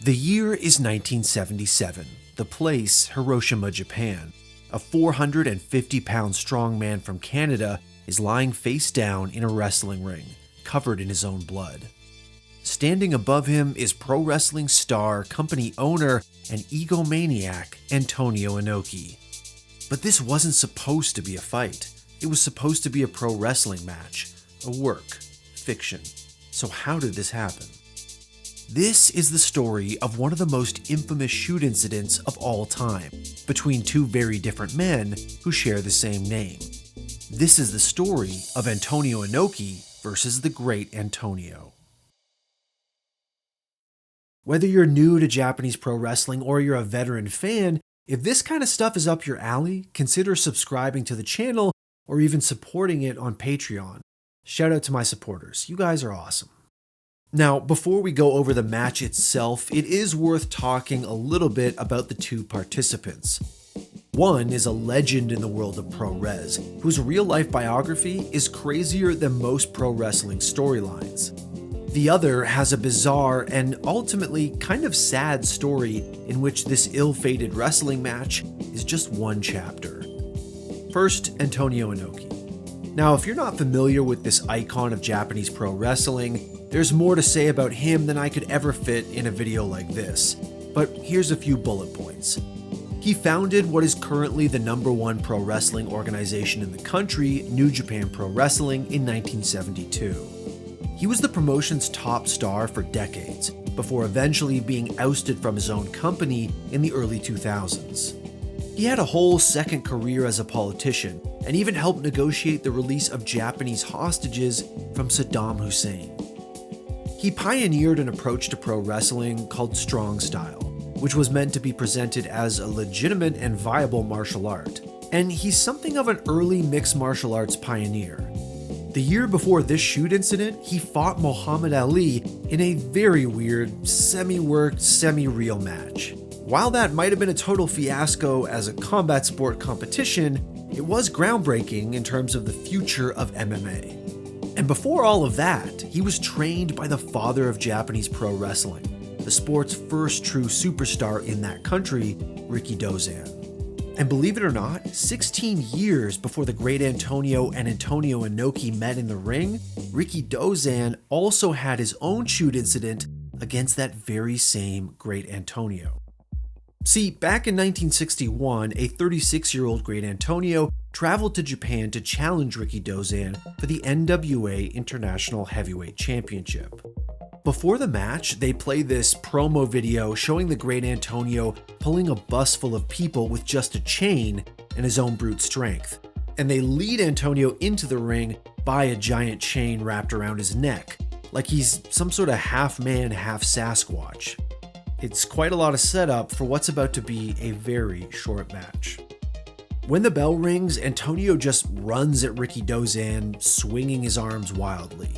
The year is 1977, the place Hiroshima, Japan. A 450-pound strongman from Canada is lying face down in a wrestling ring, covered in his own blood. Standing above him is pro wrestling star, company owner, and egomaniac Antonio Inoki. But this wasn't supposed to be a fight. It was supposed to be a pro wrestling match, a work, fiction. So how did this happen? This is the story of one of the most infamous shoot incidents of all time, between two very different men who share the same name. This is the story of Antonio Inoki versus the Great Antonio. Whether you're new to Japanese pro wrestling or you're a veteran fan, if this kind of stuff is up your alley, consider subscribing to the channel or even supporting it on Patreon. Shout out to my supporters. You guys are awesome. Now, before we go over the match itself, it is worth talking a little bit about the two participants. One is a legend in the world of pro res, whose real-life biography is crazier than most pro wrestling storylines. The other has a bizarre and ultimately kind of sad story in which this ill-fated wrestling match is just one chapter. First, Antonio Inoki. Now, if you're not familiar with this icon of Japanese pro wrestling, there's more to say about him than I could ever fit in a video like this, but here's a few bullet points. He founded what is currently the #1 pro wrestling organization in the country, New Japan Pro Wrestling, in 1972. He was the promotion's top star for decades, before eventually being ousted from his own company in the early 2000s. He had a whole second career as a politician, and even helped negotiate the release of Japanese hostages from Saddam Hussein. He pioneered an approach to pro wrestling called strong style, which was meant to be presented as a legitimate and viable martial art, and he's something of an early mixed martial arts pioneer. The year before this shoot incident, he fought Muhammad Ali in a very weird, semi-worked, semi-real match. While that might have been a total fiasco as a combat sport competition, it was groundbreaking in terms of the future of MMA. And before all of that, he was trained by the father of Japanese pro wrestling, the sport's first true superstar in that country, Rikidozan. And believe it or not, 16 years before the Great Antonio and Antonio Inoki met in the ring, Rikidozan also had his own shoot incident against that very same Great Antonio. See, back in 1961, a 36-year-old Great Antonio traveled to Japan to challenge Rikidozan for the NWA International Heavyweight Championship. Before the match, they played this promo video showing the Great Antonio pulling a bus full of people with just a chain and his own brute strength. And they lead Antonio into the ring by a giant chain wrapped around his neck, like he's some sort of half-man, half-Sasquatch. It's quite a lot of setup for what's about to be a very short match. When the bell rings, Antonio just runs at Rikidozan, swinging his arms wildly.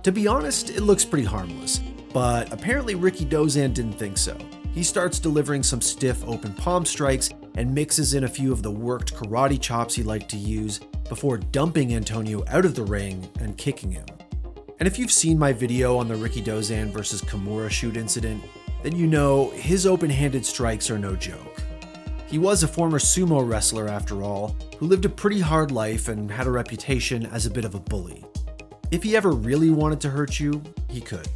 To be honest, it looks pretty harmless, but apparently Rikidozan didn't think so. He starts delivering some stiff open palm strikes and mixes in a few of the worked karate chops he liked to use before dumping Antonio out of the ring and kicking him. And if you've seen my video on the Rikidozan versus Kimura shoot incident, then you know his open-handed strikes are no joke. He was a former sumo wrestler after all, who lived a pretty hard life and had a reputation as a bit of a bully. If he ever really wanted to hurt you, he could.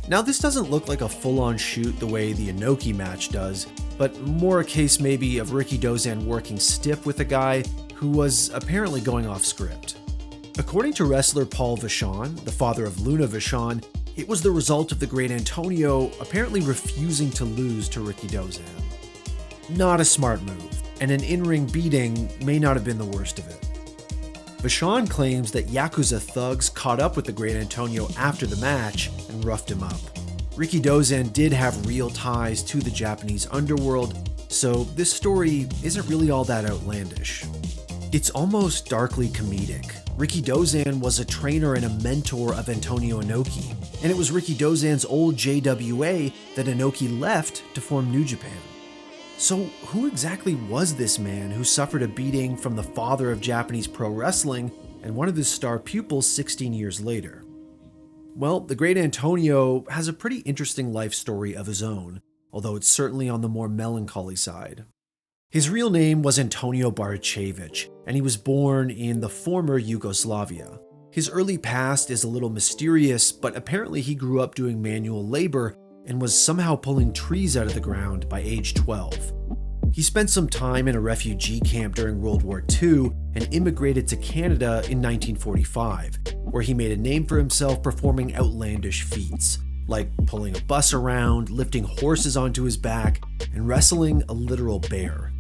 Now, this doesn't look like a full-on shoot the way the Inoki match does, but more a case maybe of Rikidozan working stiff with a guy who was apparently going off script. According to wrestler Paul Vachon, the father of Luna Vachon, it was the result of the Great Antonio apparently refusing to lose to Rikidozan. Not a smart move, and an in-ring beating may not have been the worst of it. Vachon claims that Yakuza thugs caught up with the Great Antonio after the match and roughed him up. Rikidozan did have real ties to the Japanese underworld, so this story isn't really all that outlandish. It's almost darkly comedic. Rikidozan was a trainer and a mentor of Antonio Inoki, and it was Rikidozan's old JWA that Inoki left to form New Japan. So who exactly was this man who suffered a beating from the father of Japanese pro wrestling and one of his star pupils 16 years later? Well, the great Antonio has a pretty interesting life story of his own, although it's certainly on the more melancholy side. His real name was Antonio Barichevich, and he was born in the former Yugoslavia. His early past is a little mysterious, but apparently he grew up doing manual labor and was somehow pulling trees out of the ground by age 12. He spent some time in a refugee camp during World War II and immigrated to Canada in 1945, where he made a name for himself performing outlandish feats, like pulling a bus around, lifting horses onto his back, and wrestling a literal bear.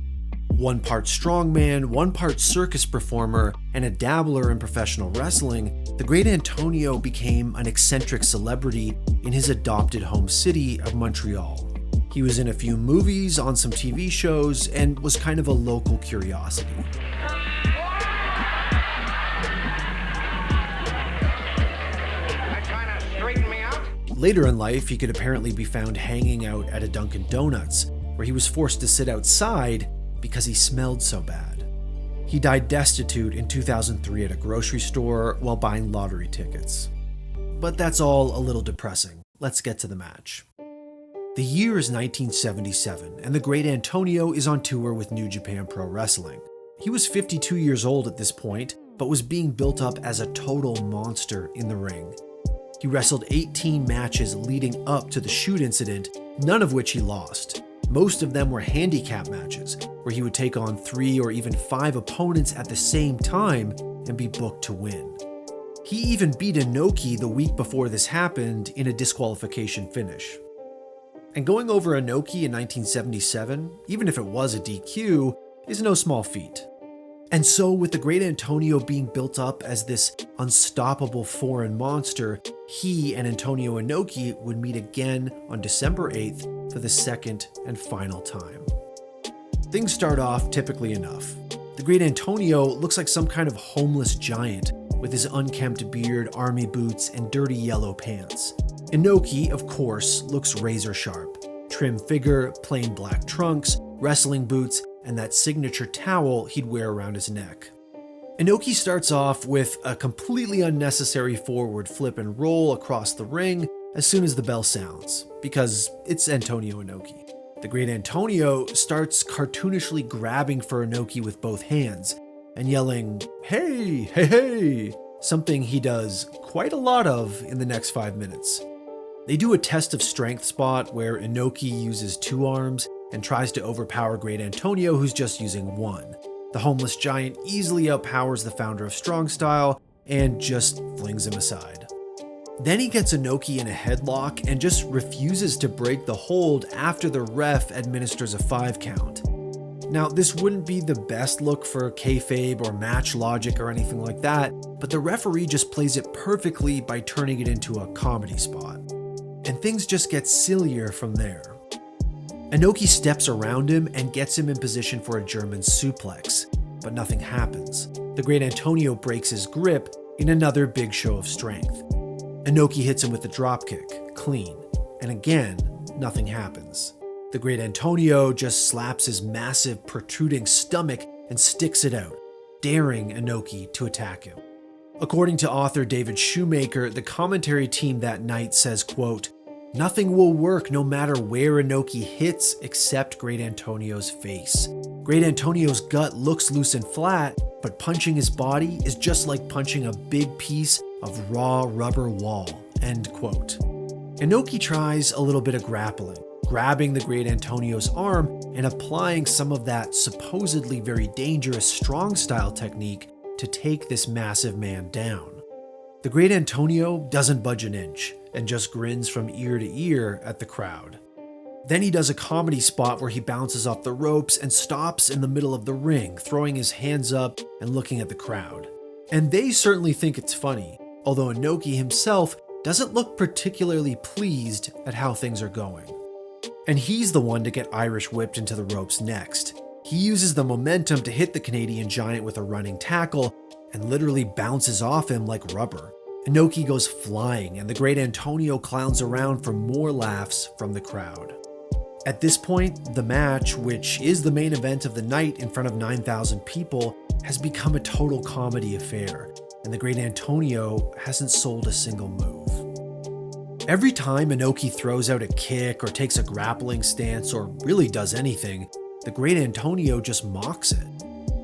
One part strongman, one part circus performer, and a dabbler in professional wrestling, the great Antonio became an eccentric celebrity in his adopted home city of Montreal. He was in a few movies, on some TV shows, and was kind of a local curiosity. Later in life, he could apparently be found hanging out at a Dunkin' Donuts, where he was forced to sit outside because he smelled so bad. He died destitute in 2003 at a grocery store while buying lottery tickets. But that's all a little depressing. Let's get to the match. The year is 1977, and the great Antonio is on tour with New Japan Pro Wrestling. He was 52 years old at this point, but was being built up as a total monster in the ring. He wrestled 18 matches leading up to the shoot incident, none of which he lost. Most of them were handicap matches, where he would take on 3 or even 5 opponents at the same time and be booked to win. He even beat Inoki the week before this happened in a disqualification finish. And going over Inoki in 1977, even if it was a DQ, is no small feat. And so with the great Antonio being built up as this unstoppable foreign monster, he and Antonio Inoki would meet again on December 8th for the second and final time. Things start off typically enough. The great Antonio looks like some kind of homeless giant with his unkempt beard, army boots, and dirty yellow pants. Inoki, of course, looks razor sharp. Trim figure, plain black trunks, wrestling boots, and that signature towel he'd wear around his neck. Inoki starts off with a completely unnecessary forward flip and roll across the ring as soon as the bell sounds, because it's Antonio Inoki. The great Antonio starts cartoonishly grabbing for Inoki with both hands and yelling, "Hey, hey, hey," something he does quite a lot of in the next 5 minutes. They do a test of strength spot where Inoki uses 2 arms and tries to overpower great Antonio, who's just using 1. The homeless giant easily outpowers the founder of Strong Style and just flings him aside. Then he gets Inoki in a headlock and just refuses to break the hold after the ref administers a 5 count. Now, this wouldn't be the best look for kayfabe or match logic or anything like that, but the referee just plays it perfectly by turning it into a comedy spot. And things just get sillier from there. Inoki steps around him and gets him in position for a German suplex, but nothing happens. The great Antonio breaks his grip in another big show of strength. Inoki hits him with a dropkick, clean, and again, nothing happens. The great Antonio just slaps his massive protruding stomach and sticks it out, daring Inoki to attack him. According to author David Shoemaker, the commentary team that night says, quote, "Nothing will work no matter where Inoki hits except Great Antonio's face. Great Antonio's gut looks loose and flat, but punching his body is just like punching a big piece of raw rubber wall." End quote. Inoki tries a little bit of grappling, grabbing the great Antonio's arm and applying some of that supposedly very dangerous strong style technique to take this massive man down. The great Antonio doesn't budge an inch and just grins from ear to ear at the crowd. Then he does a comedy spot where he bounces off the ropes and stops in the middle of the ring, throwing his hands up and looking at the crowd. And they certainly think it's funny, although Inoki himself doesn't look particularly pleased at how things are going. And he's the one to get Irish whipped into the ropes next. He uses the momentum to hit the Canadian giant with a running tackle and literally bounces off him like rubber. Inoki goes flying and the great Antonio clowns around for more laughs from the crowd. At this point, the match, which is the main event of the night in front of 9,000 people, has become a total comedy affair, and the great Antonio hasn't sold a single move. Every time Inoki throws out a kick or takes a grappling stance or really does anything, the great Antonio just mocks it.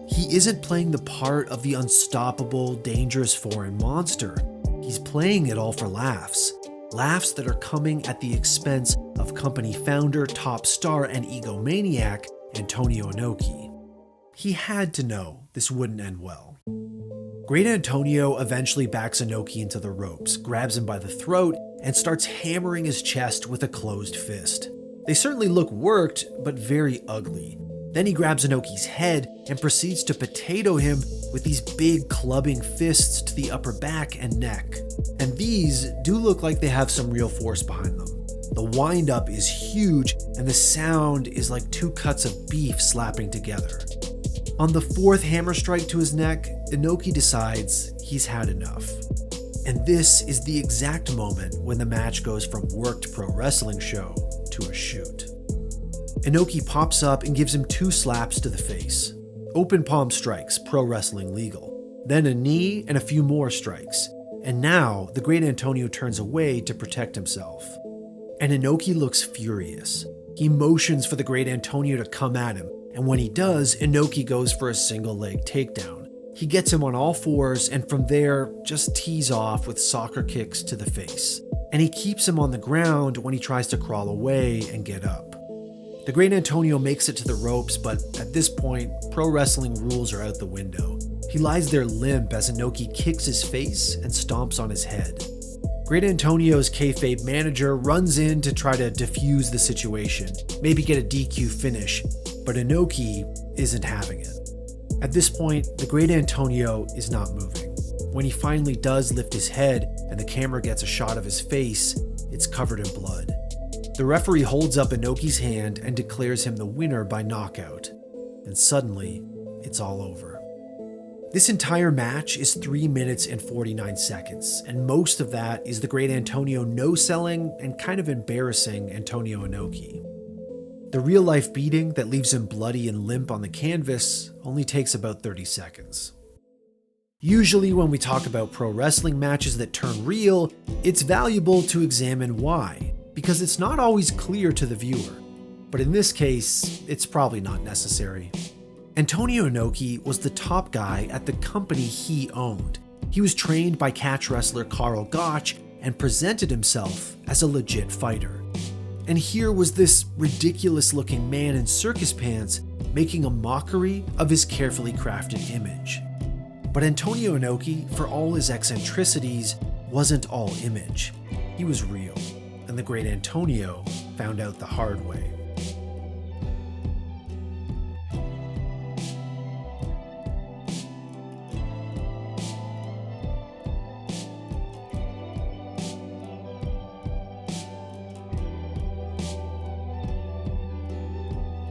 He isn't playing the part of the unstoppable, dangerous foreign monster. He's playing it all for laughs. Laughs that are coming at the expense of company founder, top star, and egomaniac Antonio Inoki. He had to know this wouldn't end well. Great Antonio eventually backs Inoki into the ropes, grabs him by the throat, and starts hammering his chest with a closed fist. They certainly look worked, but very ugly. Then he grabs Inoki's head and proceeds to potato him with these big clubbing fists to the upper back and neck. And these do look like they have some real force behind them. The wind-up is huge, and the sound is like two cuts of beef slapping together. On the fourth hammer strike to his neck, Inoki decides he's had enough. And this is the exact moment when the match goes from worked pro wrestling show to a shoot. Inoki pops up and gives him 2 slaps to the face. Open palm strikes, pro wrestling legal. Then a knee and a few more strikes. And now the great Antonio turns away to protect himself. And Inoki looks furious. He motions for the great Antonio to come at him, and when he does, Inoki goes for a single leg takedown. He gets him on all fours and from there just tees off with soccer kicks to the face. And he keeps him on the ground when he tries to crawl away and get up. The great Antonio makes it to the ropes, but at this point, pro wrestling rules are out the window. He lies there limp as Inoki kicks his face and stomps on his head. Great Antonio's kayfabe manager runs in to try to defuse the situation, maybe get a DQ finish, but Inoki isn't having it. At this point, the great Antonio is not moving. When he finally does lift his head and the camera gets a shot of his face, it's covered in blood. The referee holds up Inoki's hand and declares him the winner by knockout. And suddenly, it's all over. This entire match is 3 minutes and 49 seconds, and most of that is the great Antonio no-selling and kind of embarrassing Antonio Inoki. The real-life beating that leaves him bloody and limp on the canvas only takes about 30 seconds. Usually when we talk about pro wrestling matches that turn real, it's valuable to examine why, because it's not always clear to the viewer. But in this case, it's probably not necessary. Antonio Inoki was the top guy at the company he owned. He was trained by catch wrestler Karl Gotch and presented himself as a legit fighter. And here was this ridiculous-looking man in circus pants making a mockery of his carefully crafted image. But Antonio Inoki, for all his eccentricities, wasn't all image. He was real, and the great Antonio found out the hard way.